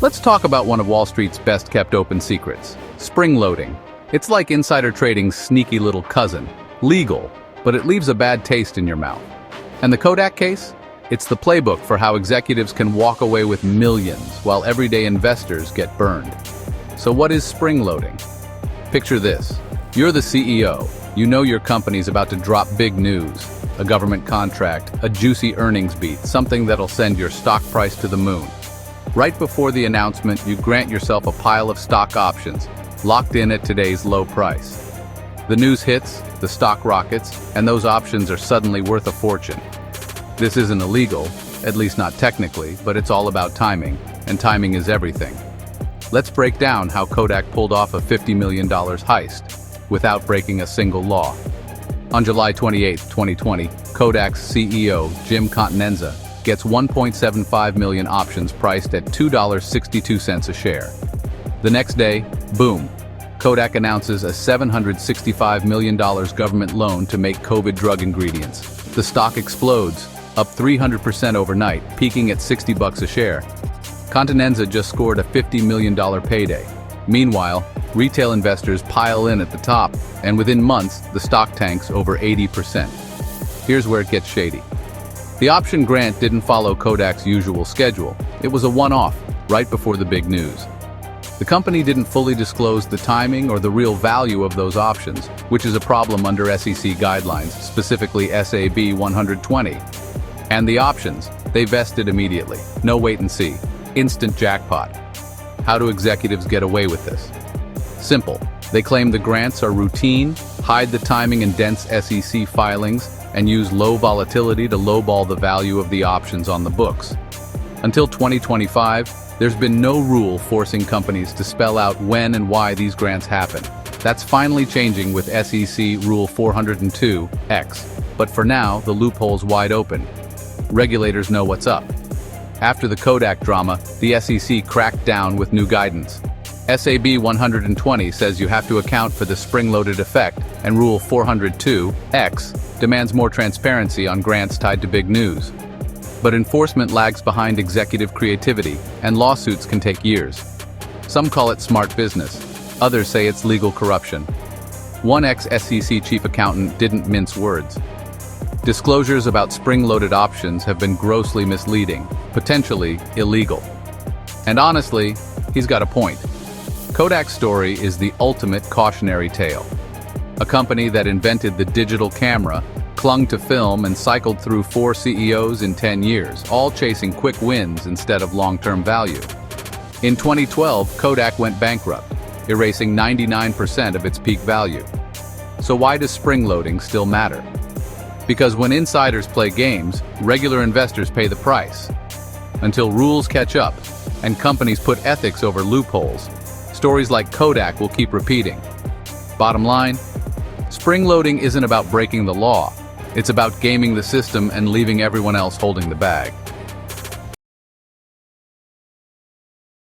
Let's talk about one of Wall Street's best-kept open secrets, spring loading. It's like insider trading's sneaky little cousin, legal, but it leaves a bad taste in your mouth. And the Kodak case? It's the playbook for how executives can walk away with millions while everyday investors get burned. So what is spring loading? Picture this. You're the CEO. You know your company's about to drop big news, a government contract, a juicy earnings beat, something that'll send your stock price to the moon. Right before the announcement, you grant yourself a pile of stock options, locked in at today's low price. The news hits, the stock rockets, and those options are suddenly worth a fortune. This isn't illegal, at least not technically, but it's all about timing, and timing is everything. Let's break down how Kodak pulled off a $50 million heist without breaking a single law. On July 28, 2020, Kodak's CEO, Jim Continenza, gets 1.75 million options priced at $2.62 a share. The next day, boom, Kodak announces a $765 million government loan to make COVID drug ingredients. The stock explodes, up 300% overnight, peaking at $60 a share. Continenza just scored a $50 million payday. Meanwhile, retail investors pile in at the top, and within months, the stock tanks over 80%. Here's where it gets shady. The option grant didn't follow Kodak's usual schedule. It was a one-off, right before the big news. The company didn't fully disclose the timing or the real value of those options, which is a problem under SEC guidelines, specifically SAB 120. And the options, they vested immediately. No wait and see. Instant jackpot. How do executives get away with this? Simple. They claim the grants are routine, hide the timing in dense SEC filings, and use low volatility to lowball the value of the options on the books. Until 2025, there's been no rule forcing companies to spell out when and why these grants happen. That's finally changing with SEC Rule 402X. But for now, the loophole's wide open. Regulators know what's up. After the Kodak drama, the SEC cracked down with new guidance. SAB 120 says you have to account for the spring-loaded effect, and Rule 402X demands more transparency on grants tied to big news. But enforcement lags behind executive creativity, and lawsuits can take years. Some call it smart business. Others say it's legal corruption. One ex-SEC chief accountant didn't mince words. Disclosures about spring-loaded options have been grossly misleading, potentially illegal. And honestly, he's got a point. Kodak's story is the ultimate cautionary tale. A company that invented the digital camera, clung to film, and cycled through 4 CEOs in 10 years, all chasing quick wins instead of long-term value. In 2012, Kodak went bankrupt, erasing 99% of its peak value. So why does spring loading still matter? Because when insiders play games, regular investors pay the price. Until rules catch up, and companies put ethics over loopholes, stories like Kodak will keep repeating. Bottom line, spring loading isn't about breaking the law. It's about gaming the system and leaving everyone else holding the bag.